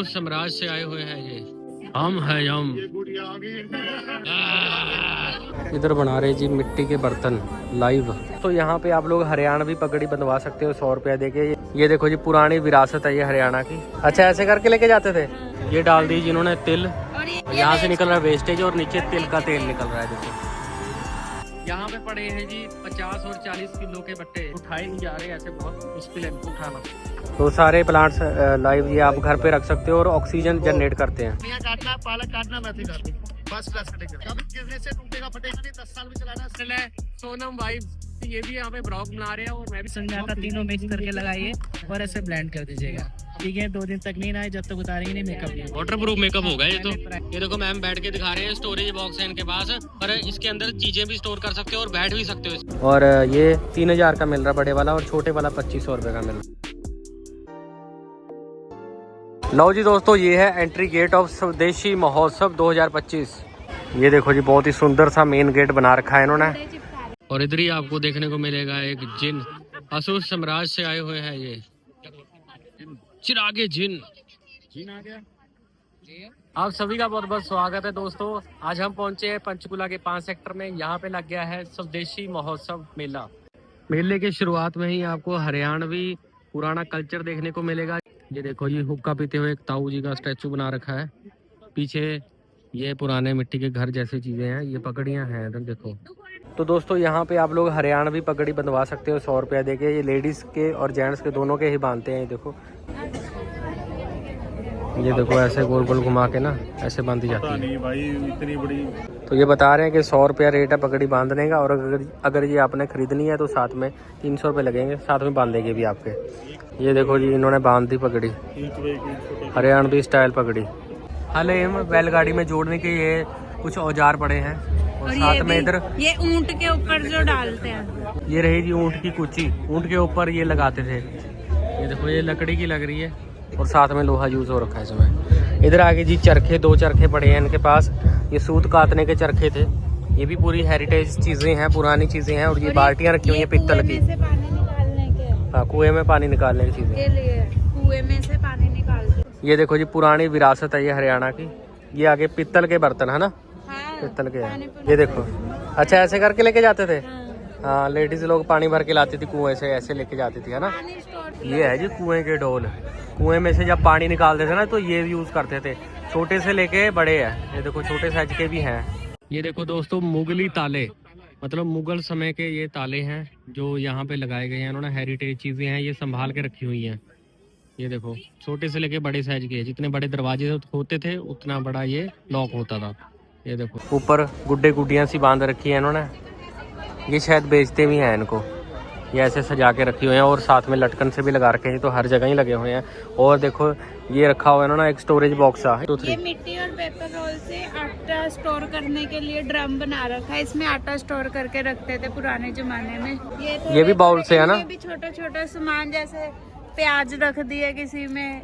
साम्राज्य से आए हुए हैं ये। हम है हम। इधर बना रहे जी मिट्टी के बर्तन लाइव। तो यहाँ पे आप लोग हरियाणवी पगड़ी बंधवा सकते हो 100 रुपया देके। ये देखो जी पुरानी विरासत है ये हरियाणा की। अच्छा ऐसे करके लेके जाते थे। ये डाल दी जिन्होंने तिल, यहाँ से निकल रहा है वेस्टेज और नीचे तिल का तेल निकल रहा है। देखो यहाँ पे पड़े हैं जी 50 और 40 किलो के बट्टे, उठाए नहीं जा रहे, ऐसे बहुत मुश्किल है इनको उठाना। तो सारे प्लांट्स लाइव ये आप घर पे रख सकते हो और ऑक्सीजन जनरेट करते हैं। काटना, पालक काटना, मेथी काटनी, फर्स्ट क्लास कटिंग। कभी गिरने से टूटेगा फटेगा नहीं, 10 साल में चलाना। सोनम वाइब्स ये भी यहाँ पे ब्लॉग बना रहे हैं और मैं भी संजाता तीनों मिक्स करके लगाइए और ऐसे ब्लेंड कर दीजिएगा। ठीक है, 2 दिन तक नहीं आए, जब तक उतारेंगे नहीं मेकअप। वाटर प्रूफ मेकअप होगा ये तो। ये देखो मैम बैठ के दिखा रहे हैं, स्टोरेज बॉक्स है इनके पास, पर इसके अंदर चीजें भी स्टोर कर सकते हो और बैठ भी सकते हो। और ये 3000 का मिल रहा बड़े वाला और छोटे वाला 2500 रुपए का मिल रहा। लो जी दोस्तों, ये है एंट्री गेट ऑफ स्वदेशी महोत्सव 2025। ये देखो जी बहुत ही सुंदर सा मेन गेट बना रखा है इन्होंने। और इधर ही आपको देखने को मिलेगा एक जिन, असुर साम्राज्य से आए हुए हैं ये चिरागे जिन आ गया। आप सभी का बहुत बहुत स्वागत है दोस्तों। आज हम पहुंचे हैं पंचकुला के 5 सेक्टर में। यहाँ पे लग गया है स्वदेशी महोत्सव मेला। मेले के शुरुआत में ही आपको हरियाणवी पुराना कल्चर देखने को मिलेगा। ये देखो ये हुक्का पीते हुए एक ताऊ जी का स्टैचू बना रखा है। पीछे ये पुराने मिट्टी के घर जैसी चीजें हैं, ये पगड़ियां हैं इधर देखो। तो दोस्तों यहाँ पे आप लोग हरियाणवी पगड़ी बंधवा सकते हो 100 रुपया देके। ये लेडीज के और जेंट्स के दोनों के ही बांधते हैं। ये देखो ऐसे गोल गोल घुमा के ना ऐसे बांधी जाती है। नहीं भाई इतनी बड़ी। तो ये बता रहे हैं कि 100 रुपया रेट है पगड़ी बांधने का, और अगर ये आपने खरीदनी है तो साथ में 300 रुपये लगेंगे, साथ में बांधेंगे भी आपके। ये देखो जी इन्होंने बांध दी पगड़ी, हरियाणवी स्टाइल पगड़ी। हाले बैलगाड़ी में जोड़ने के ये कुछ औजार पड़े हैं और साथ में इधर ये ऊंट के ऊपर जो डालते हैं, ये रही जी ऊंट की कुची, ऊंट के ऊपर ये लगाते थे। ये देखो ये लकड़ी की लग रही है और साथ में लोहा यूज हो रखा है इसमें। इधर आगे जी चरखे, 2 चरखे पड़े हैं इनके पास। ये सूत काटने के चरखे थे। ये भी पूरी हेरिटेज चीजें हैं, पुरानी चीजें हैं। और ये बाल्टियां रखी हुई है पित्तल की। हाँ कुएं में पानी निकालने की चीजें, कुएं में से पानी निकालते। ये देखो जी पुरानी विरासत है ये हरियाणा की। ये आगे पित्तल के बर्तन है ना, हाँ, पित्तल के हैं। ये देखो अच्छा ऐसे करके लेके जाते थे। हाँ लेडीज लोग पानी भर के लाती थी कुएं से, ऐसे लेके जाती थी है ना। ये है जी कुएं के ढोल। कुएं में से जब पानी निकालते थे ना तो ये यूज करते थे, छोटे से लेके बड़े हैं। ये देखो छोटे साइज के भी हैं। ये देखो दोस्तों मुगली ताले, मतलब मुगल समय के ये ताले हैं जो यहाँ पे लगाए गए हैं। इन्होंने हेरिटेज चीजें हैं ये संभाल के रखी हुई हैं। ये देखो छोटे से लेके बड़े साइज के, जितने बड़े दरवाजे होते थे उतना बड़ा ये लॉक होता था। ये देखो ऊपर गुड्डे गुड्डियाँ सी बांध रखी है इन्होंने। ये शायद बेचते भी हैं इनको। ये ऐसे सजा के रखे हुए हैं और साथ में लटकन से भी लगा रखे हैं, तो हर जगह ही लगे हुए हैं। और देखो ये रखा हुआ है इन्होंने एक स्टोरेज बॉक्स है। ये मिट्टी और पेपर रोल से आटा स्टोर करने के लिए ड्रम बना रखा है। इसमें आटा स्टोर करके रखते थे पुराने जमाने में। ये भी बाउल से है ना। ये भी छोटा छोटा सामान, जैसे प्याज रख दिए किसी में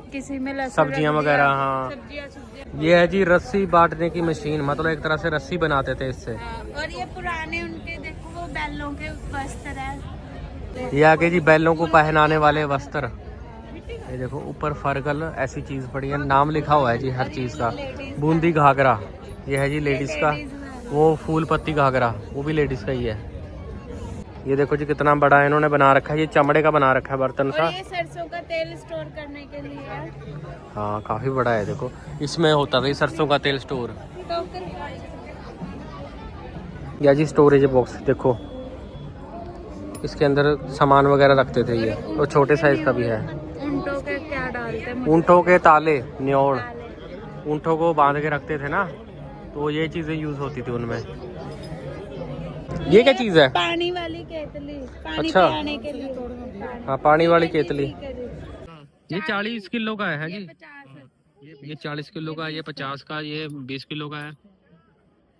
लहसुन, सब्जियां वगैरह। हाँ सब्जियां। ये है जी रस्सी बांटने की मशीन, मतलब एक तरह से रस्सी बनाते थे इससे। और ये पुराने उनके देखो वो बैलों के वस्त्र है। ये आगे जी बैलों को पहनाने वाले वस्त्र। ये देखो ऊपर फरगल ऐसी चीज पड़ी है, नाम लिखा हुआ है जी हर चीज का। बूंदी घाघरा ये है जी लेडीज का। वो फूल पत्ती घाघरा वो भी लेडीज का ही है। ये देखो जी कितना बड़ा इन्होंने बना रखा है। ये चमड़े का बना रखा है बर्तन सा। और ये सरसों का तेल स्टोर करने के लिए है। हाँ काफी बड़ा है। देखो इसमें होता था ये सरसों का तेल स्टोर। या जी स्टोरेज बॉक्स देखो, इसके अंदर सामान वगैरह रखते थे ये, और छोटे साइज का भी है। ऊंटों के क्या डालते हैं? ऊंटों के ताले, न्योड़, ऊंटों को बांध के रखते थे ना, तो ये चीजें यूज होती थी उनमें। ये क्या चीज है? पानी वाली केतली, पानी अच्छा। पिलाने के लिए। हाँ पानी वाली केतली। ये 40 किलो का है जी। 50 ये 40 किलो का, ये 50 का, ये 20 किलो का है।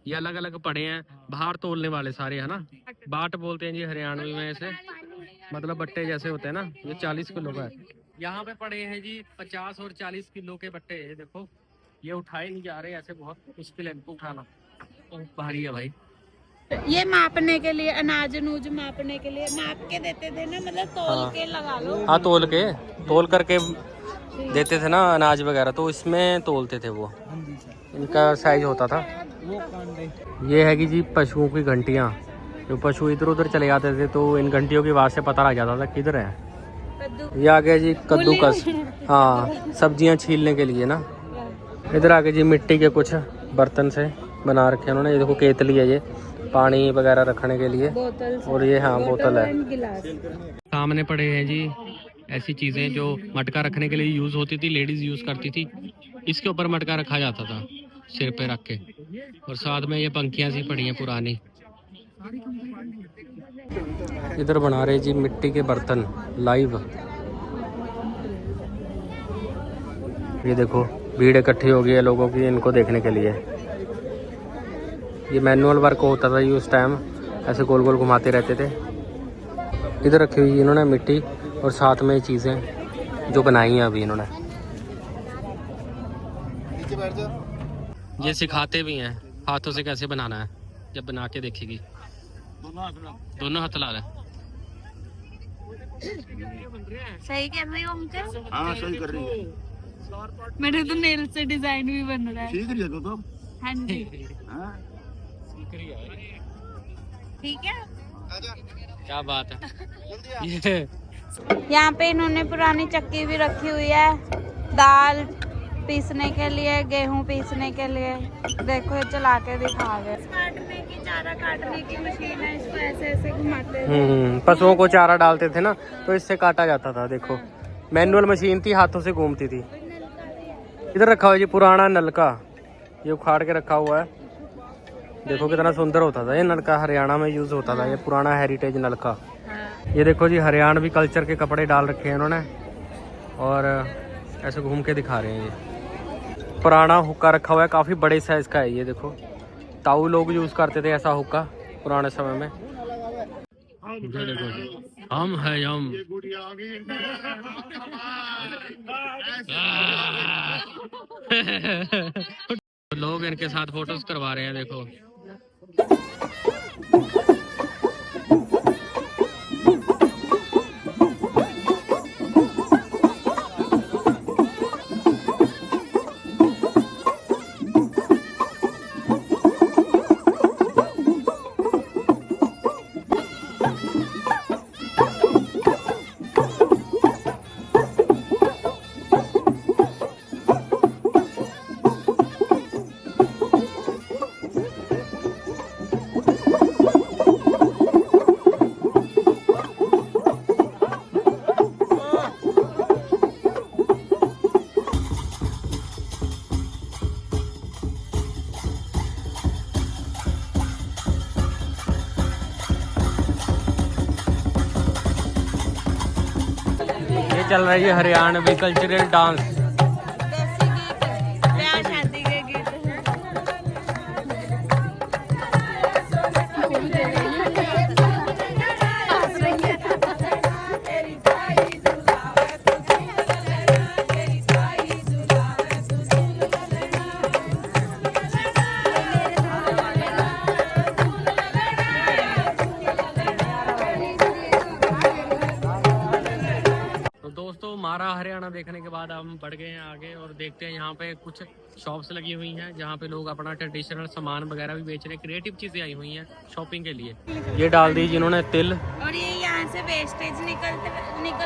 ये अलग अलग पड़े हैं, बाहर तोलने वाले सारे है ना। बाट बोलते हैं जी हरियाणवी में इसे, मतलब बट्टे जैसे होते हैं ना। ये 40 किलो का है। यहाँ पे पड़े हैं जी 50 और 40 किलो के बट्टे। ये देखो ये उठाए नहीं जा रहे, ऐसे बहुत मुश्किल है इनको उठाना, भारी है भाई। ये मापने के लिए, अनाज अनूज मापने के लिए माप के देते थे ना, मतलब तोल के लगा लो। हाँ तोल करके देते थे ना अनाज वगैरह, तो इसमें तोलते थे वो, इनका साइज होता था। ये है कि जी पशुओं की घंटियाँ, जो पशु इधर उधर चले जाते थे तो इन घंटियों की आवाज़ से पता लग जाता था किधर है। ये आ गया जी कद्दूकस, हाँ सब्जियां छीलने के लिए ना। इधर आके जी मिट्टी के कुछ बर्तन से बना रखे हैं उन्होंने। ये देखो केतली है, ये पानी वगैरह रखने के लिए, और ये हाँ बोतल है। सामने पड़े हैं जी ऐसी चीज़ें जो मटका रखने के लिए यूज़ होती थी, लेडीज़ यूज़ करती थी। इसके ऊपर मटका रखा जाता था सिर पे रख के, और साथ में ये पंखियाँ सी पड़ी हैं पुरानी। इधर बना रहे जी मिट्टी के बर्तन लाइव। ये देखो भीड़ इकट्ठी हो गई है लोगों की इनको देखने के लिए। ये मैनुअल वर्क होता था ये उस टाइम, ऐसे गोल गोल घुमाते रहते थे। इधर रखी हुई इन्होंने मिट्टी, और साथ में चीज़ें जो बनाई हैं अभी इन्होंने। ये सिखाते भी हैं हाथों से कैसे बनाना है, जब बना के देखेगी। दोनों हाथ ला रहे हैं। सही कर रही हो अंकल? हाँ सही कर रही है। मेरे तो नेल से डिजाइन भी बन रहा है। सीख रही है तो? हाँ जी हाँ? ठीक है। क्या बात है। ये यहाँ पे इन्होंने पुरानी चक्की भी रखी हुई है, दाल पीसने के लिए, गेहूं पीसने के लिए। देखो ये चला के दिखा रहे। काटने की, चारा काटने की मशीन है, इसको ऐसे ऐसे घुमाते हैं। पशुओं को चारा डालते थे ना तो इससे काटा जाता था। देखो मैनुअल मशीन थी, हाथों से घूमती थी। इधर रखा हुआ जी पुराना नलका, ये उखाड़ के रखा हुआ है। देखो कितना सुंदर होता था ये नलका, हरियाणा में यूज होता था ये पुराना हेरिटेज नलका। ये देखो जी हरियाणवी कल्चर के कपड़े डाल रखे हैं इन्होंने, और ऐसे घूम के दिखा रहे हैं। ये पुराना हुक्का रखा हुआ है, काफ़ी बड़े साइज का है ये। देखो ताऊ लोग यूज़ करते थे ऐसा हुक्का पुराने समय में। ये देखो जी हम है हम। लोग इनके साथ फोटोज करवा रहे हैं देखो। चल रहा है ये हरियाणवी कल्चरल डांस। ब्याह शादी के गीत हमारा हरियाणा देखने के बाद हम बढ़ गए हैं आगे और देखते हैं यहाँ पे कुछ शॉप्स लगी हुई हैं जहाँ पे लोग अपना ट्रेडिशनल सामान वगैरह भी बेच रहे हैं। क्रिएटिव चीजें आई हुई हैं शॉपिंग के लिए। ये डाल दी जिन्होंने तिल, और ये यहाँ से वेस्टेज निकल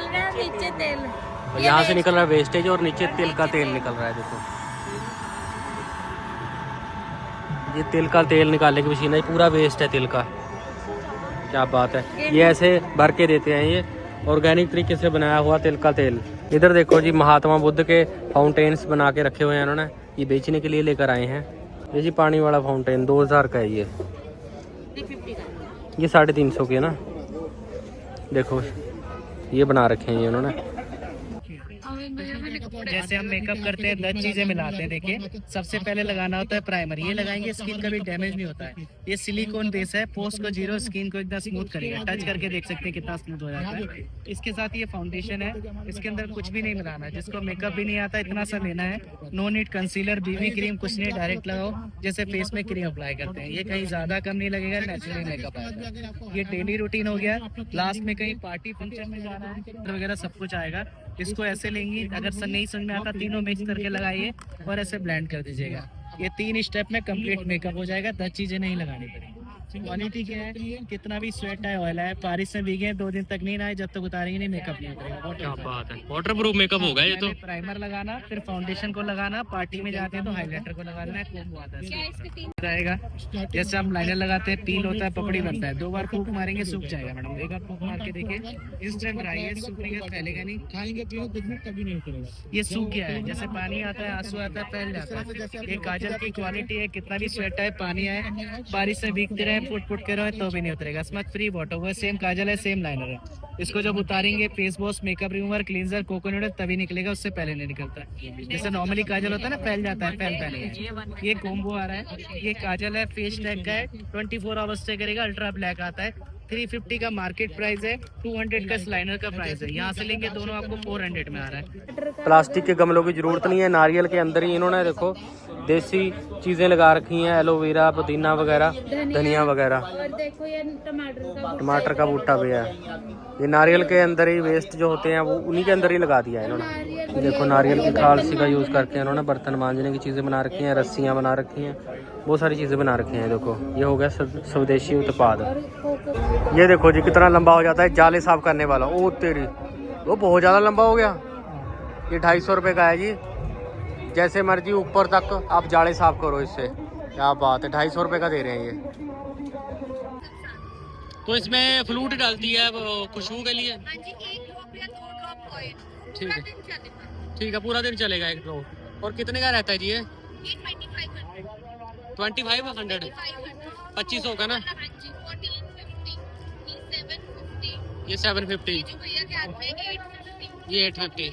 रहा है, नीचे तेल, यहाँ से निकल रहा है वेस्टेज और नीचे तिल का तेल निकल रहा है। देखो ये तिल का तेल निकालने की मशीन है, पूरा वेस्ट है तिल का। क्या बात है। ये ऐसे भर के देते हैं, ये ऑर्गेनिक तरीके से बनाया हुआ तिल का तेल। इधर देखो जी महात्मा बुद्ध के फाउंटेन्स बना के रखे हुए हैं इन्होंने, ये बेचने के लिए लेकर आए हैं। ये जी पानी वाला फाउंटेन 2000 का है ये 350 के ना। देखो ये बना रखे हैं ये उन्होंने। जैसे हम मेकअप करते हैं 10 चीजें मिलाते हैं। देखिए सबसे पहले लगाना होता है प्राइमर, ये लगाएंगे स्किन कभी डैमेज नहीं होता है। ये सिलिकॉन बेस है, पोस्ट को 0, स्किन को एकदम स्मूथ करेगा। टच करके देख सकते हैं कितना स्मूथ हो जाता है। इसके साथ ये फाउंडेशन है, इसके अंदर कुछ भी नहीं मिलाना है। जिसको मेकअप भी नहीं आता इतना सा लेना है। No need concealer, BB cream कुछ नहीं, डायरेक्ट लगाओ जैसे फेस में क्रीम अप्लाई करते हैं। ये कहीं ज्यादा कम नहीं लगेगा, नेचुरली मेकअप आएगा। ये डेली रूटीन हो गया। लास्ट में कहीं पार्टी फंक्शन में जाना है वगैरह सब कुछ आएगा। इसको ऐसे लेंगी, अगर सर नहीं समझ में आता तीनों मिक्स करके लगाइए और ऐसे ब्लेंड कर दीजिएगा। ये 3 स्टेप में कंप्लीट मेकअप हो जाएगा, 10 चीजें नहीं लगानी पड़ेगी। क्वालिटी क्या है, कितना भी स्वेट है, ऑयल है, बारिश में भीगे 2 दिन तक नहीं नहाए, जब तक उतारेंगे नहीं मेकअप नहीं उतरेगा। क्या बात है, वाटर प्रूफ मेकअप होगा ये तो। प्राइमर लगाना, फिर फाउंडेशन को लगाना, पार्टी में जाते हैं तो हाइलाइटर को लगाना है, कोम्बो आता है रहेगा। जैसे हम लाइनर लगाते हैं, पील होता है, पपड़ी बनता है, 2 बार फूक मारेंगे सूख जाएगा मैडम। एक बार फूक मार के देखिए, इस टाइम बनाइए, सूखेगा, फैलेगा नहीं, खाएंगे पियो कभी नहीं उतरेगा। ये सूख गया है, जैसे पानी आता है, आंसू आता है, फैल जाता है। ये काजल की क्वालिटी है, कितना भी स्वेट है, पानी आए, बारिश से भीगते रहे, फुट के रहे तो भी नहीं उतरेगा। स्मच फ्री वाटर, वो सेम काजल है, सेम लाइनर है। इसको जब उतारेंगे, face wash, makeup remover, cleanser, coconut तभी निकलेगा, उससे पहले नहीं निकलता। जैसे नॉर्मली काजल होता है ना, फैल जाता है, फैलता नहीं। ये कोम्बो आ रहा है, ये काजल है, फेस टैग का है, 24 आवर्स स्टे करेगा, अल्ट्रा ब्लैक आता है। 350 का मार्केट प्राइस है, 200 का लाइनर का प्राइस है। यहाँ से लेंगे दोनों आपको 400 में आ रहा है। प्लास्टिक के गमलों की जरूरत नहीं है, नारियल के अंदर ही इन्होंने देखो देसी चीजें लगा रखी हैं, एलोवेरा, पुदीना वगैरह, धनिया वगैरह। और देखो ये टमाटर का बूटा भी है। ये नारियल के अंदर ही वेस्ट जो होते हैं वो उन्हीं के अंदर ही लगा दिया है इन्होंने। देखो नारियल की खालसी का यूज करके इन्होंने बर्तन मांजने की चीजें बना रखी हैं, रस्सियां बना रखी हैं, बहुत सारी चीजें बना रखी हैं। देखो ये हो गया स्वदेशी उत्पाद। ये देखो जी कितना लंबा हो जाता है जाले साफ करने वाला। ओ तेरी, वो बहुत ज्यादा लंबा हो गया। ये 250 रुपये का है जी, जैसे मर्जी ऊपर तक आप जाले साफ करो इससे। क्या बात है, 250 रुपये का दे रहे हैं ये। तो इसमें फ्लूट डालती है खुशबू के लिए। ठीक है, ठीक है, पूरा दिन चलेगा 1 ड्रॉप। और कितने का रहता है जी ये? 2500, 2500 का ना। ये 750, ये 850,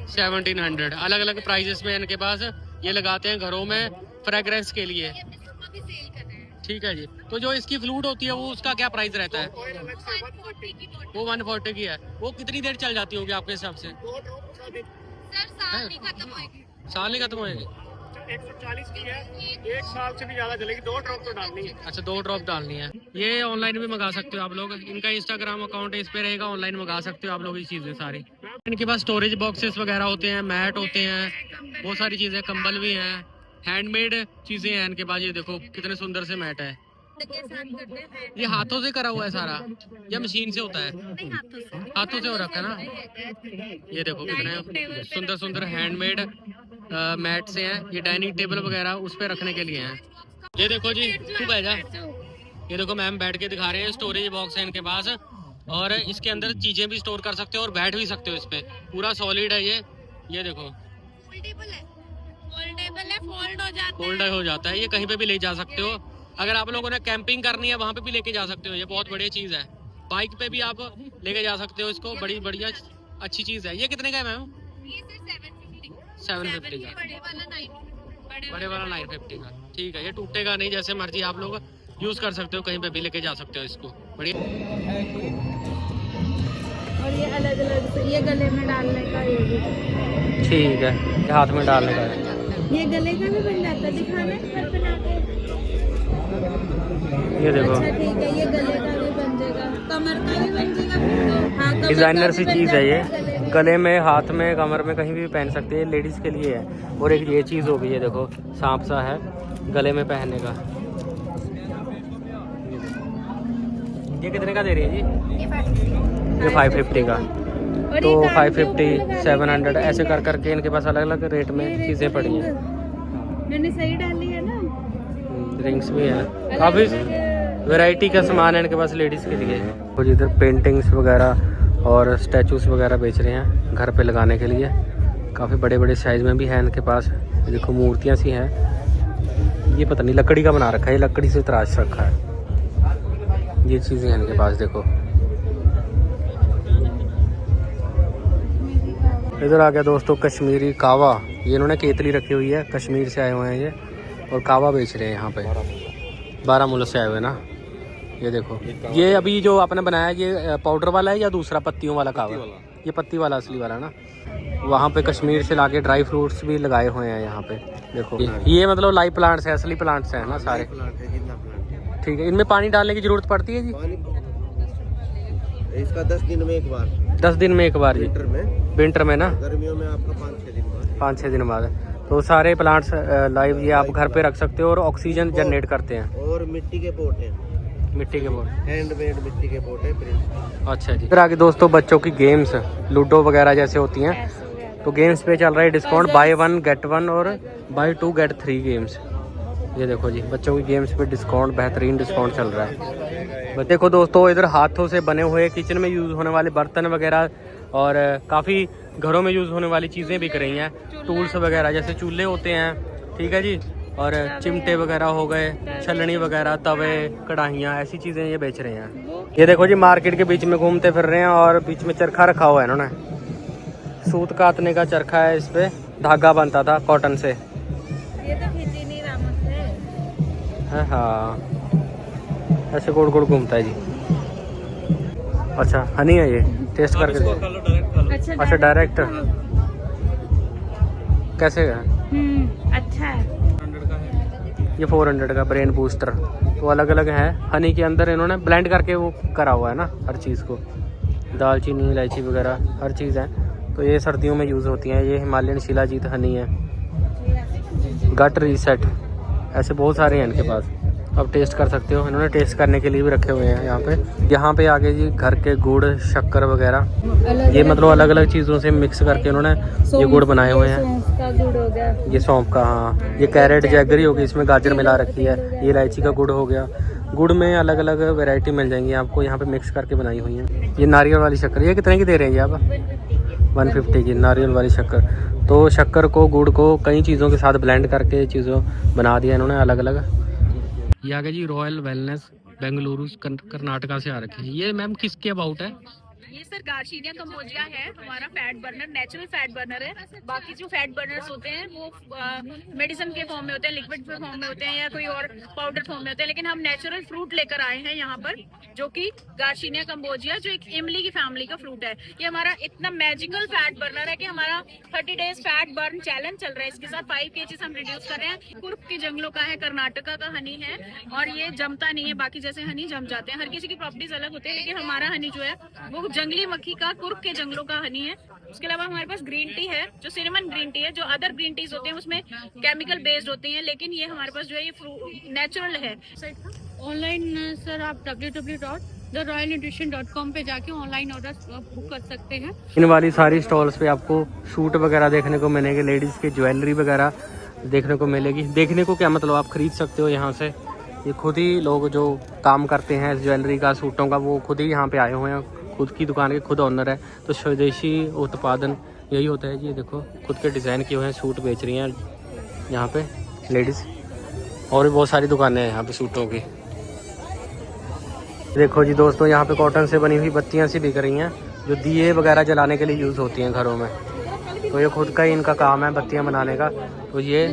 1700। अलग अलग प्राइजेस में इनके पास ये लगाते हैं घरों में फ्रेग्रेंस के लिए। ठीक है जी। तो जो इसकी फ्लूट होती है वो उसका क्या प्राइस रहता है? वो 140 की है। वो कितनी देर चल जाती होगी आपके हिसाब से? साल नहीं खत्म होएगी। 140 की है, 1 साल से भी ज्यादा चलेगी। 2 ड्रॉप तो डालनी है। अच्छा, 2 ड्रॉप डालनी है। ये ऑनलाइन भी मंगा सकते हो आप लोग, इनका इंस्टाग्राम अकाउंट इस पे रहेगा, ऑनलाइन मंगा सकते हो आप लोग ये चीजें सारी। इनके पास स्टोरेज बॉक्सेस वगैरह होते हैं, मैट होते हैं, बहुत सारी चीजें, कंबल भी हैं, हैंडमेड चीजें हैं इनके पास। ये देखो कितने सुंदर से मैट है। ये हाथों से करा हुआ है सारा या मशीन से होता है? हाथों से हो रखा है ना। ये देखो कितने सुंदर सुंदर हैंडमेड मैट से हैं। ये डाइनिंग टेबल वगैरह उस पे रखने के लिए हैं। ये देखो जी, तू बैठा। ये देखो मैम बैठ के दिखा रहे हैं। स्टोरेज बॉक्स है इनके पास और इसके अंदर चीजें भी स्टोर कर सकते हो और बैठ भी सकते हो इस पे। पूरा सॉलिड है ये देखो, फोल्ड हो जाता है। ये कहीं पे भी ले जा सकते हो। अगर आप लोगों ने कैंपिंग करनी है वहाँ पे भी लेके जा सकते हो। ये बहुत बढ़िया चीज़ है। बाइक पे भी आप लेके जा सकते हो इसको, बड़ी बढ़िया अच्छी चीज़ है। ये कितने का है मैम? 750 का। बड़े वाला 950 का। ठीक है, ये टूटेगा नहीं, जैसे मर्जी आप लोग यूज कर सकते हो, कहीं पे भी लेके जा सकते हो इसको। बढ़िया। और ये अलग अलग से, ये गले में डालने का, ये भी ठीक है, ये हाथ में डालने का है। ये गले का भी बन जाता है, दिखाना घर बना के। ये देखो, अच्छा ठीक है, ये गले का भी बन जाएगा, कमर का भी बन जाएगा। हाँ, कमर डिजाइनर का सी भी बन चीज़ है ये। जाता है, गले में, हाथ में, कमर में कहीं भी पहन सकते हैं, लेडीज के लिए है। और एक ये चीज़ हो गई है, देखो सांप सा है गले में पहनने का। ये कितने का दे रही है जी? ये 550 का। और तो ये कान के 550, ऊपर लगाने 700 के लिए ऐसे कर करके इनके पास अलग अलग रेट में ये चीज़ें पड़ी हैं। मैंने सही डाली है ना। रिंग्स भी हैं, काफ़ी वैरायटी का सामान है इनके पास लेडीज़ के लिए। और इधर पेंटिंग्स वगैरह और स्टैचूज वगैरह बेच रहे हैं घर पे लगाने के लिए। काफ़ी बड़े बड़े साइज़ में भी हैं इनके पास। देखो मूर्तियाँ सी हैं। ये पता नहीं लकड़ी का बना रखा है, ये लकड़ी से तराश रखा है। ये चीज़ें हैं इनके पास। देखो इधर आ गया दोस्तों कश्मीरी कावा। ये इन्होंने केतली रखी हुई है, कश्मीर से आए हुए हैं ये, और कावा बेच रहे हैं यहाँ पे। 12 मुल्क से आए हुए ना। ये देखो, ये अभी जो आपने बनाया ये पाउडर वाला है या दूसरा पत्तियों वाला कावा? ये पत्ती वाला असली वाला ना। वहाँ पे कश्मीर से लाके ड्राई फ्रूट्स भी लगाए हुए हैं यहाँ पे। देखो ये मतलब लाइव प्लांट्स है, असली प्लांट्स हैं ना सारे। ठीक है, इनमें पानी डालने की जरूरत पड़ती है जी? इसका 10 दिन में एक बार, 10 दिन में एक बार जी, विंटर में ना, गर्मियों में आपका 5-6 दिन बाद। 5-6 दिन बाद। तो सारे प्लांट्स लाइव ये आप घर पे रख सकते हो और ऑक्सीजन जनरेट करते हैं। और मिट्टी के पोट हैं, मिट्टी के बोर्ड, हैंडमेड मिट्टी के पोट है प्रिंट। अच्छा जी। फिर आगे दोस्तों बच्चों की गेम्स, लूडो वगैरह जैसे होती हैं, तो गेम्स पे चल रहा है डिस्काउंट, बाय 1 गेट 1 और बाय 2 गेट 3 गेम्स। ये देखो जी, बच्चों की गेम्स पे डिस्काउंट, बेहतरीन डिस्काउंट चल रहा है। देखो दोस्तों, इधर हाथों से बने हुए किचन में यूज़ होने वाले बर्तन वगैरह और काफ़ी घरों में यूज़ होने वाली चीज़ें बिक रही हैं। टूल्स वगैरह जैसे चूल्हे होते हैं, ठीक है जी, और चिमटे वगैरह हो गए, छलनी वगैरह, तवे, कढ़ाइयाँ, ऐसी चीज़ें ये बेच रहे हैं। ये देखो जी, मार्केट के बीच में घूमते फिर रहे हैं और बीच में चरखा रखा हुआ है इन्होंने। सूत काटने का चरखा है, इस पे धागा बनता था कॉटन से। ये तो खींची नहीं रामत है। हाँ, ऐसे गोल गोल घूमता है जी। अच्छा, हनी है ये, टेस्ट करके देखो। अच्छा, डायरेक्ट कैसे है? अच्छा है। ये 400 का ब्रेन बूस्टर। तो अलग अलग है, हनी के अंदर इन्होंने ब्लेंड करके वो करा हुआ है ना हर चीज़ को, दालचीनी, इलायची वगैरह हर चीज़ है। तो ये सर्दियों में यूज़ होती हैं। ये हिमालयन शिलाजीत हनी है, गट रीसेट, ऐसे बहुत सारे हैं इनके पास, अब टेस्ट कर सकते हो। इन्होंने टेस्ट करने के लिए भी रखे हुए हैं यहाँ पे। यहाँ पे आगे जी घर के गुड़, शक्कर वगैरह, ये मतलब अलग अलग चीज़ों से मिक्स करके इन्होंने ये गुड़ बनाए हुए हैं। सौंफ का गुड़ हो गया, ये सौंफ का, हाँ, ये कैरेट जैगरी होगी, इसमें गाजर मिला रखी है। ये इलायची का गुड़ हो गया। गुड़ में अलग अलग वैरायटी मिल जाएंगी आपको, यहाँ पे मिक्स करके बनाई हुई है। ये नारियल वाली शक्कर, ये कितने की दे रहे हैं ये आप? 150 की नारियल वाली शक्कर। तो शक्कर को, गुड़ को कई चीज़ों के साथ ब्लेंड करके चीज़ों बना दिया इन्होंने अलग अलग। ये आ गया जी रॉयल वेलनेस, बेंगलुरु कर्नाटका से आ रखी है। ये मैम किसके अबाउट है? ये सर गार्सिनिया कम्बोजिया है, हमारा fat burner, natural fat burner है। बाकी जो फैट बर्नर्स होते हैं वो मेडिसिन के फॉर्म में होते हैं, लिक्विड फॉर्म में होते हैं या कोई और पाउडर फॉर्म में होते हैं, लेकिन हम नेचुरल फ्रूट लेकर आए हैं यहाँ पर, जो कि गार्सिनिया कम्बोजिया, जो एक इमली की फैमिली का फ्रूट है। ये हमारा इतना मैजिकल फैट बर्नर है कि हमारा 30 डेज फैट बर्न चैलेंज चल रहा है। इसके साथ 5 kg हम रिड्यूस कर रहे हैं। कुर्ग के जंगलों का है, कर्नाटका का हनी है और ये जमता नहीं है, बाकी जैसे हनी जम जाते हैं। हर किसी की प्रॉपर्टीज अलग होते हैं, लेकिन हमारा हनी जो है वो जंगली मक्खी का, कुर्ग के जंगलों का हनी है। उसके अलावा हमारे पास ग्रीन टी है, जो सिनेमन ग्रीन टी है। जो अदर ग्रीन टीज होते हैं उसमें केमिकल बेस्ड होते हैं, लेकिन ये हमारे पास जो है ये नेचुरल है। ऑनलाइन सर आप www.theroyalnutrition.com पे जाके ऑनलाइन ऑर्डर बुक कर सकते हैं। इन वाली सारी स्टॉल्स पे आपको सूट वगैरह देखने को मिलेंगे, लेडीज़ के ज्वेलरी वगैरह देखने को मिलेगी। देखने को क्या मतलब, आप खरीद सकते हो यहाँ से। ये खुद ही लोग जो काम करते हैं इस ज्वेलरी का, सूटों का, वो खुद ही यहाँ पे आए हुए हैं, खुद की दुकान के खुद ऑनर है। तो स्वदेशी उत्पादन यही होता है। ये देखो, खुद के डिज़ाइन किए हुए हैं सूट बेच रही हैं यहाँ पे लेडीज़। और भी बहुत सारी दुकानें हैं यहाँ पे सूटों की। देखो जी दोस्तों, यहाँ पे कॉटन से बनी हुई बत्तियाँ सी बिक रही हैं, जो दिए वगैरह जलाने के लिए यूज़ होती हैं घरों में। तो ये खुद का ही इनका काम है बत्तियाँ बनाने का। तो ये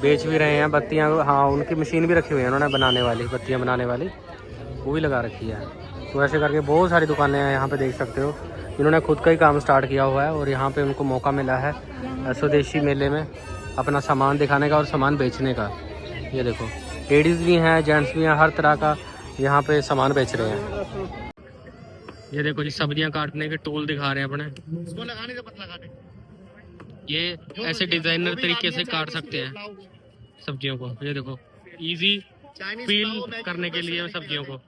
बेच भी रहे हैं बत्तियाँ। हाँ, उनकी मशीन भी रखी हुई है उन्होंने बनाने वाली, बत्तियाँ बनाने वाली, वो भी लगा रखी है। तो ऐसे करके बहुत सारी दुकानें हैं यहाँ पे, देख सकते हो। इन्होंने खुद का ही काम स्टार्ट किया हुआ है और यहाँ पे उनको मौका मिला है स्वदेशी मेले में अपना सामान दिखाने का और सामान बेचने का। ये देखो, लेडीज़ भी हैं, जेंट्स भी हैं, हर तरह का यहाँ पे सामान बेच रहे हैं। ये देखो जी, सब्जियाँ काटने के टूल दिखा रहे हैं अपने। इसको लगाने से पतला काटे। ये ऐसे डिजाइनर तरीके से काट सकते हैं सब्जियों को। ये देखो, इजी पील करने के लिए सब्जियों को।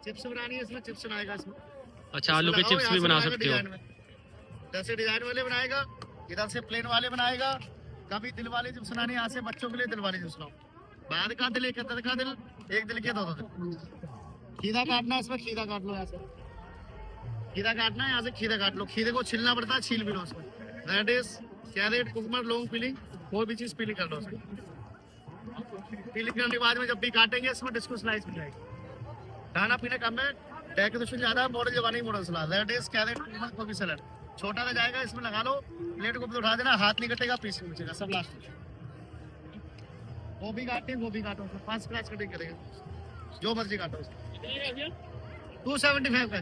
चिप्स बनानी है, इसमें चिप्स बनाएगा इसमें। अच्छा, आलू के चिप्स भी बना सकते हो। इधर से डिजाइन वाले बनाएगा, इधर से प्लेन वाले बनाएगा। कभी दिल वाले चिप्स बनाने, यहाँ से बच्चों के लिए दिल वाले चिप्स बनाओ। बाद का दिल, एक का दिल, एक दिल के दो दिल। खीरा काटना है, इसमें खीरा काट लो। यहाँ से खीरा काटना है, यहाँ से खीरा काट लो। खीरे को छिलना पड़ता है, छील भी लो उसमें। Radish, carrot, cucumber, long peeling, कोई भी चीज पीलिंग कर लो उसमें। पीलिंग करने के बाद में जब भी काटेंगे, इसमें डिस्को स्लाइस मिल जाएगी। खाना पीना कम है, डेकोरेशन ज्यादा है, मॉडल जवानी मॉडल सलाद, रेडिश, कैरेट, कुकुम्बर, गोभी सलाद। छोटा का जाएगा, इसमें लगा लो, प्लेट को उठा देना, हाथ नहीं कटेगा, पीस बचेगा, सब लास्ट में। गोभी काटते, गोभी काटो, फर्स्ट क्लास कटिंग करेगा, जो मर्जी काटो। 275 का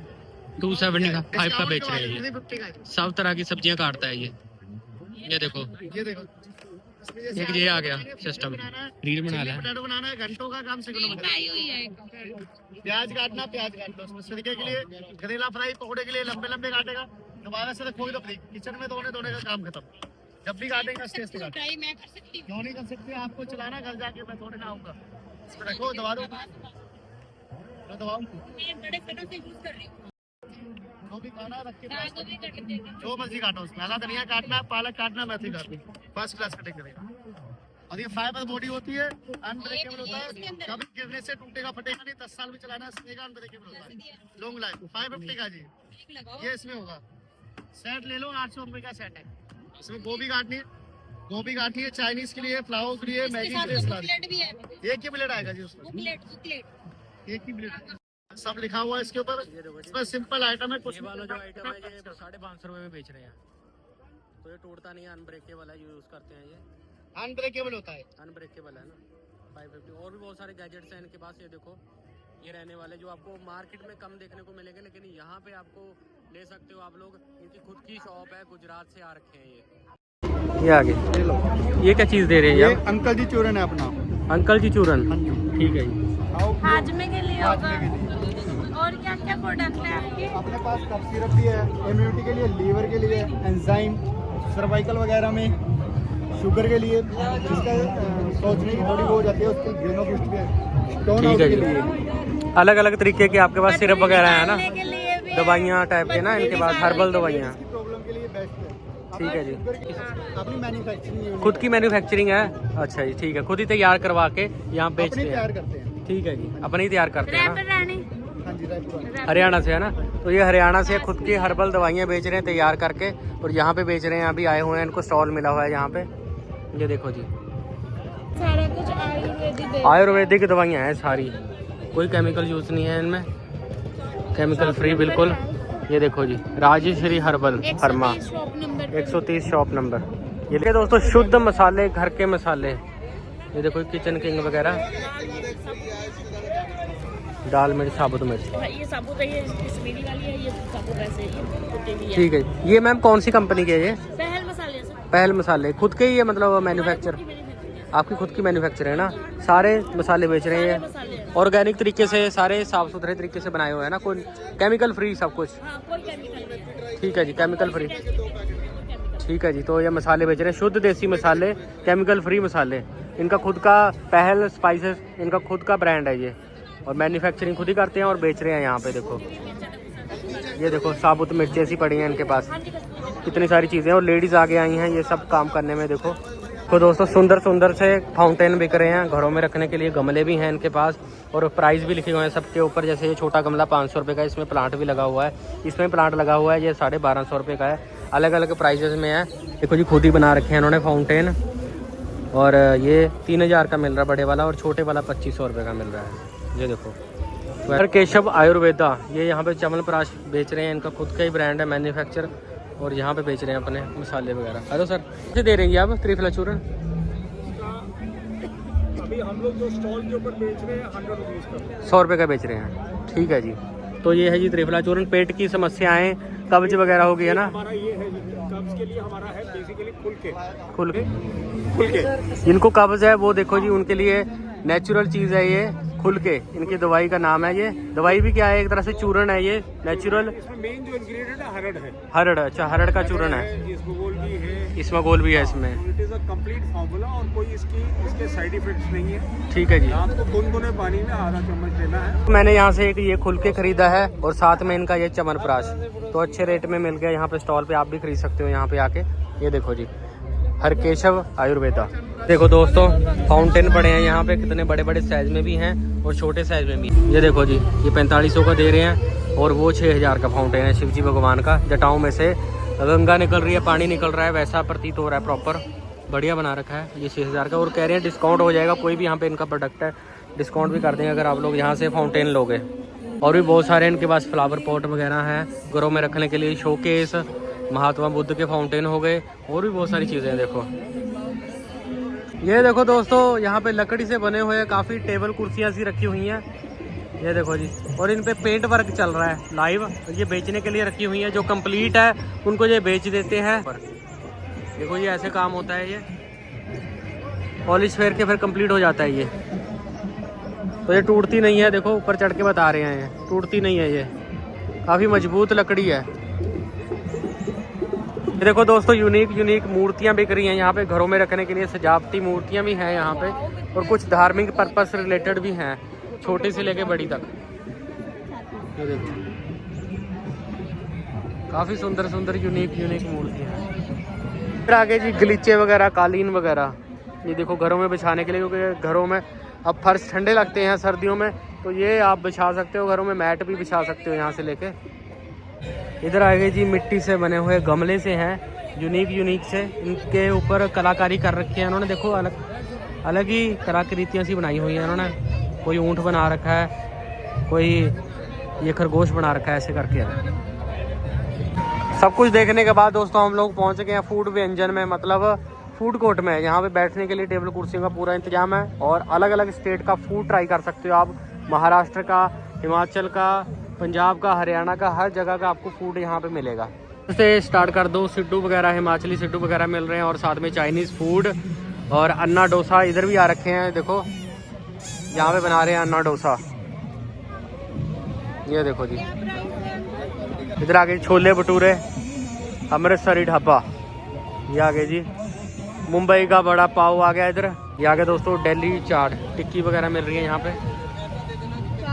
275 का बेच रहे हैं ये। 350 का। सब तरह की सब्जियां काटता है ये। ये देखो, ये देखो, इसमें जैसे एक ये आ गया आपको सिस्टम, बनाना है, रील बना चिल्ली लिया। पोटैटो बनाना है, घंटों का काम सेकंडों में करना है। प्याज काटना, प्याज काट लो उसमें सिरके के लिए, करेला फ्राई पकौड़े के लिए लंबे लंबे काटेगा, दोबारा से रखोगे तो किचन में धोने का काम खत्म। जब भी काटेगा टेस्ट काट, क्यों नहीं कर सकते, आपको चलाना घर जाके, मैं थोड़े ना आऊंगा। इसमें रखो, दबा दो, मैं दबाऊं, जो भी खाना रख के जो मर्जी काटो उसमें, हरा धनिया काटना, पालक काटना, मेथी काटनी, फर्स्ट क्लास कटिंग करेगा। और ये फाइबर बॉडी होती है, अनब्रेकेबल होता है, कभी गिरने से टूटेगा फटेगा नहीं, 10 साल भी चलाना सीखेगा, अनब्रेकेबल होता है, लॉन्ग लाइफ। 550 का जी ये इसमें होगा। सेट ले लो, 800 रुपए का सेट है। इसमें गोभी काटनी है, गोभी काटनी है, चाइनीज के लिए, फ्लावर के लिए, मैगी के लिए, सलाद। एक ही प्लेट आएगा जी उसमें, एक ही प्लेट, सब लिखा हुआ है इसके ऊपर। इसमें सिंपल आइटम है, कुछ ये वाला जो आइटम है ये 550 रुपए में बेच रहे हैं, तो ये टूटता नहीं है, अनब्रेकेबल है, यूज करते हैं, ये अनब्रेकेबल होता है। अनब्रेकेबल है ना। 550 और भी बहुत सारे गैजेट्स हैं इनके पास। ये देखो, ये रहने वाले जो आपको मार्केट में कम देखने को मिलेंगे, लेकिन यहाँ पे आपको ले सकते हो आप लोग। इनकी खुद की शॉप है, गुजरात से आ रखे हैं ये आगे। ले लो। ये क्या चीज़ दे रहे हैं ये आप? अंकल जी चूरन है अपना। अंकल जी चूरन, ठीक है जी। हाजमे के लिए होगा। और क्या क्या प्रोडक्ट है आपके? अपने पास कफ सिरप भी है, इम्यूनिटी के लिए, लीवर के लिए, एंजाइम, सर्वाइकल वगैरह में, शुगर के लिए, जिसका सोचने की थोड़ी वो हो जाती है, उसके ग्रेनो बूस्ट भी है, स्टोन ठीक आउट है के जी। लिए। अलग अलग तरीके के आपके पास सिरप वगैरह है ना, के लिए भी दवाइयाँ टाइप के ना इनके पास, हर्बल दवाइयाँ। इसकी प्रॉब्लम के लिए बेस्ट है। ठीक है जी। अपनी मैन्युफैक्चरिंग खुद की मैन्युफैक्चरिंग है? अच्छा जी, ठीक है। खुद ही तैयार करवा के यहाँ बेचते अपनी तैयार हैं? करते हैं। ठीक है जी, अपने ही तैयार करते हैं रैपर ना। रानी हाँ जी, रायपुर। हरियाणा से है ना, तो ये हरियाणा से खुद की हर्बल दवाइयाँ बेच रहे हैं तैयार करके, और यहाँ पे बेच रहे हैं। अभी आए हुए हैं, इनको स्टॉल मिला हुआ है यहाँ पे। ये देखो जी, सारा कुछ आयुर्वेदिक आयुर्वेदिक दवाइयाँ हैं सारी, कोई केमिकल यूज़ नहीं है इनमें, केमिकल फ्री बिल्कुल। ये देखो जी, राजेश्वरी हर्बल फर्मा, 130 शॉप नंबर। ये देखिए दोस्तों, शुद्ध मसाले, घर के मसाले। ये देखो किचन किंग वगैरह, दाल मिर्च, साबुत मिर्च, ये साबुत है, ये कश्मीरी वाली है, ये साबुत ऐसे है। ठीक है। ये मैम कौन सी कंपनी के है ये? पहल मसाले से पहल मसाले, खुद के ही है मतलब मैन्युफैक्चर? आपकी खुद की मैन्युफैक्चर है ना। सारे मसाले बेच रहे हैं ऑर्गेनिक तरीके से, सारे साफ सुथरे तरीके से बनाए हुए हैं ना, कोई केमिकल फ्री सब कुछ। ठीक है जी, केमिकल फ्री। ठीक है जी, तो ये मसाले बेच रहे हैं, शुद्ध देसी मसाले, केमिकल फ्री मसाले। इनका खुद का पहल स्पाइसेस, इनका खुद का ब्रांड है ये, और मैन्युफैक्चरिंग खुद ही करते हैं और बेच रहे हैं यहाँ पे। देखो ये देखो, साबुत मिर्चें सी पड़ी हैं इनके पास, कितनी सारी चीज़ें। और लेडीज़ आगे आई हैं ये सब काम करने में। देखो तो दोस्तों, सुंदर सुंदर से फाउंटेन बिक रहे हैं, घरों में रखने के लिए गमले भी हैं इनके पास, और प्राइस भी लिखे हुए हैं सबके ऊपर। जैसे ये छोटा गमला 500 रुपये का, इसमें प्लांट भी लगा हुआ है, इसमें प्लांट लगा हुआ है, ये 1250 रुपये का है। अलग अलग प्राइजेस में है। देखो जी, खुद ही बना रखे हैं इन्होंने फाउंटेन, और ये 3000 का मिल रहा है बड़े वाला, और छोटे वाला 2500 रुपये का मिल रहा है। ये देखो, तो केशव आयुर्वेदा, ये यहाँ पे च्यवनप्राश बेच रहे हैं, इनका खुद का ही ब्रांड है, मैन्युफैक्चर, और यहाँ पे बेच रहे हैं अपने मसाले वगैरह। हेलो सर, कैसे दे रही हैं आप त्रिफला चूरन? अभी हम लोग जो स्टॉल के ऊपर बेच रहे हैं 100 रुपीज़ का, 100 रुपये का बेच रहे हैं। ठीक है जी, तो ये है जी त्रिफला चूरन। पेट की समस्याएं, कब्ज वगैरह होगी है ना, हमारा ये है जी, कब्ज के लिए हमारा है बेसिकली खुल के जिनको कब्ज है वो देखो जी, उनके लिए नेचुरल चीज़ है ये, खुल के। इनकी दवाई का नाम है, ये दवाई भी क्या है, एक तरह से चूरन है ये, नेचुरल। इसमें मेन जो इंग्रेडिएंट है हरड़ है। हरड़, अच्छा हरड़ का चूरन है, इसबगोल भी है, इसमगोल भी है इसमें। It is a complete formula, और कोई इसके साइड इफेक्ट्स नहीं है। ठीक है जी, आपको गुनगुने पानी में आधा चम्मच लेना है। मैंने यहाँ से एक ये खुल के खरीदा है, और साथ में इनका ये च्यवनप्राश, तो अच्छे रेट में मिल गया यहाँ पे स्टॉल पे, आप भी खरीद सकते हो यहाँ पे आके। ये देखो जी, हर केशव आयुर्वेदा। देखो दोस्तों, फाउंटेन पड़े हैं यहाँ पे, कितने बड़े बड़े साइज में भी हैं और छोटे साइज में भी। ये देखो जी, ये 4500 का दे रहे हैं, और वो 6000 का फाउंटेन है, शिव जी भगवान का। जटाओं में से गंगा निकल रही है, पानी निकल रहा है, वैसा प्रतीत हो रहा है, प्रॉपर बढ़िया बना रखा है। ये 6000 का, और कह रहे हैं डिस्काउंट हो जाएगा, कोई भी यहाँ पे इनका प्रोडक्ट है डिस्काउंट भी कर देंगे अगर आप लोग यहाँ से फाउंटेन लोगे। और भी बहुत सारे इनके पास फ्लावर पॉट वगैरह हैं, घरों में रखने के लिए, शोकेस, महात्मा बुद्ध के फाउंटेन हो गए, और भी बहुत सारी चीज़ें। देखो ये देखो दोस्तों, यहाँ पे लकड़ी से बने हुए काफ़ी टेबल कुर्सियाँ सी रखी हुई हैं। ये देखो जी, और इन पे पेंट वर्क चल रहा है लाइव, ये बेचने के लिए रखी हुई है। जो कंप्लीट है उनको ये बेच देते हैं। देखो ये ऐसे काम होता है ये। पॉलिश फेर के फिर कंप्लीट हो जाता है ये। तो ये टूटती नहीं है, देखो ऊपर चढ़ के बता रहे हैं, ये टूटती नहीं है, ये काफ़ी मजबूत लकड़ी है। ये देखो दोस्तों यूनिक मूर्तियाँ बिक रही हैं यहाँ पे, घरों में रखने के लिए सजावटी मूर्तियाँ भी हैं यहाँ पे, और कुछ धार्मिक पर्पस रिलेटेड भी हैं, छोटे से लेके बड़ी तक। ये देखो काफ़ी सुंदर यूनिक मूर्तियाँ। फिर आगे जी गलीचे वगैरह, कालीन वगैरह, ये देखो घरों में बिछाने के लिए, क्योंकि घरों में अब फर्श ठंडे लगते हैं सर्दियों में, तो ये आप बिछा सकते हो घरों में, मैट भी बिछा सकते हो यहाँ से लेके। इधर आगे जी मिट्टी से बने हुए गमले से हैं, यूनिक से, इनके ऊपर कलाकारी कर रखी है इन्होंने, देखो अलग ही कलाकृतियाँ सी बनाई हुई हैं इन्होंने। कोई ऊँट बना रखा है, कोई ये खरगोश बना रखा है, ऐसे करके। सब कुछ देखने के बाद दोस्तों हम लोग पहुँच गए हैं फूड व्यंजन में, मतलब फूड कोर्ट में। यहाँ पे बैठने के लिए टेबल कुर्सियों का पूरा इंतजाम है, और अलग अलग स्टेट का फूड ट्राई कर सकते हो आप। महाराष्ट्र का, हिमाचल का, पंजाब का, हरियाणा का, हर जगह का आपको फूड यहाँ पे मिलेगा। से स्टार्ट कर दो, सिड्डू वगैरह, हिमाचली सिड्डू वगैरह मिल रहे हैं, और साथ में चाइनीज़ फूड और अन्ना डोसा इधर भी आ रखे हैं। देखो यहाँ पे बना रहे हैं अन्ना डोसा, ये देखो जी। इधर आगे छोले भटूरे, अमृतसरी ढाबा, ये आगे जी मुंबई का बड़ा पाव आ गया इधर। ये आगे दोस्तों दिल्ली चाट, टिक्की वगैरह मिल रही है यहाँ पे।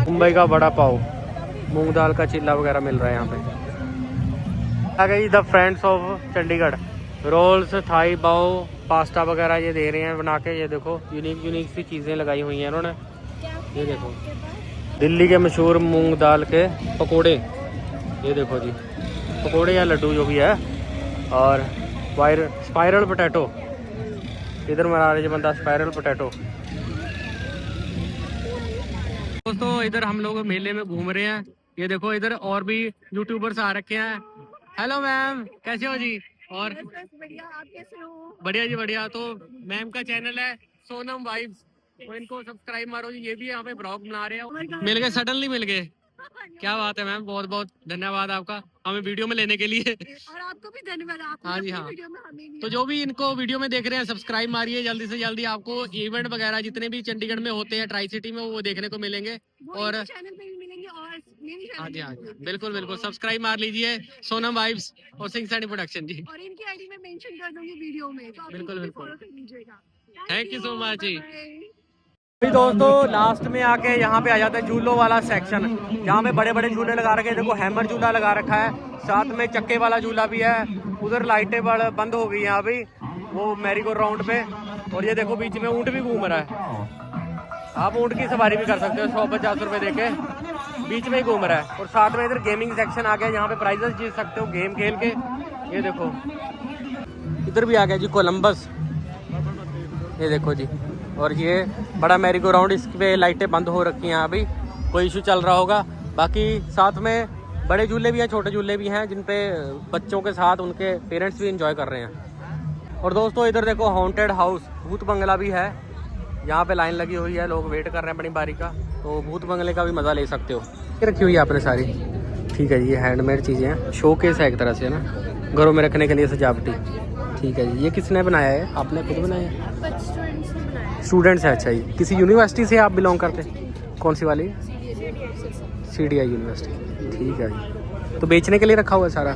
मुंबई का बड़ा पाव, मूंग दाल का चिल्ला वगैरह मिल रहा है यहाँ पे। आ गई the friends of Chandigarh, rolls, Thai bao, pasta वगैरह ये दे रहे हैं बना के। ये देखो यूनिक सी चीज़ें लगाई हुई हैं इन्होंने। ये देखो दिल्ली के मशहूर मूंग दाल के पकोड़े, ये देखो जी पकोड़े या लड्डू जो भी है, और स्पाइरल पोटैटो, इधर बना रहे बंदा स्पाइरल पोटैटो। दोस्तों इधर हम लोग मेले में घूम रहे हैं, ये देखो इधर और भी यूट्यूबर्स आ रखे हैं। हेलो मैम, कैसे हो जी? और बढ़िया, आप कैसे हो? बढ़िया जी बढ़िया। तो मैम का चैनल है सोनम वाइब्स, तो इनको सब्सक्राइब मारो जी। ये भी यहाँ पे ब्लॉग बना रहे हैं। मिल गए, सडनली मिल गए, क्या बात है मैम, बहुत बहुत धन्यवाद आपका हमें वीडियो में लेने के लिए। और आपको भी धन्यवाद, आप हाँ जी हाँ। वीडियो में हमें लिया। तो जो भी इनको वीडियो में देख रहे हैं सब्सक्राइब मारिए जल्दी से जल्दी, आपको इवेंट वगैरह जितने भी चंडीगढ़ में होते हैं ट्राई सिटी में, वो देखने को मिलेंगे। और चैनल पे भी मिलेंगे, और हाँ जी हाँ जी बिल्कुल सब्सक्राइब मार लीजिए, सोनम वाइब्स और सिंह सैनी प्रोडक्शन जी। और इनकी आईडी में मेंशन कर दूंगी वीडियो में, तो आप बिल्कुल फॉलो कर लीजिएगा। Thank you so much ji. Bye. दोस्तों लास्ट में आके यहाँ पे आ जाता है झूलों वाला सेक्शन, जहाँ पे बड़े बड़े झूले लगा रखे हैं। देखो हैमर झूला लगा रखा है, साथ में चक्के वाला झूला भी है। उधर लाइटें बंद हो गई हैं अभी, वो मैरी गो राउंड पे। और ये देखो बीच में ऊँट भी घूम रहा है, आप ऊँट की सवारी भी कर सकते हो 100-50 रुपये दे के, बीच में ही घूम रहा है। और साथ में इधर गेमिंग सेक्शन आ गया, यहाँ पे प्राइजेस जीत सकते हो गेम खेल के। ये देखो इधर भी आ गया जी कोलंबस, ये देखो जी। और ये बड़ा मैरी गो राउंड, इस पे लाइटें बंद हो रखी हैं अभी, कोई इशू चल रहा होगा। बाकी साथ में बड़े झूले भी हैं, छोटे झूले भी हैं, जिन पे बच्चों के साथ उनके पेरेंट्स भी एंजॉय कर रहे हैं। और दोस्तों इधर देखो हॉन्टेड हाउस, भूत बंगला भी है, यहाँ पे लाइन लगी हुई है, लोग वेट कर रहे हैं अपनी बारी का, तो भूत बंगले का भी मज़ा ले सकते हो। ये रखी हुई है आपने सारी, ठीक है जी। ये हैंडमेड चीज़ें हैं, शो केस है एक तरह से ना, घरों में रखने के लिए सजावटी। ठीक है जी। ये किसने बनाया है? आपने खुद बनाया है? स्टूडेंट्स है, अच्छा जी। किसी यूनिवर्सिटी से आप बिलोंग करते हैं? कौन सी वाली? CDI यूनिवर्सिटी, ठीक है जी। तो बेचने के लिए रखा हुआ है सारा?